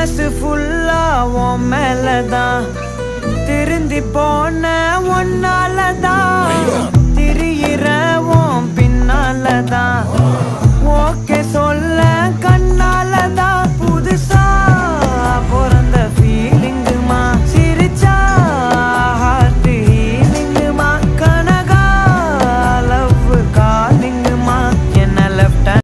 மனசு ஃபுல்லா உன் மேலதான் திருந்தி போன ஒன்னாலதான் திரியிற உன் பின்னாலதான் ஓகே சொல்ல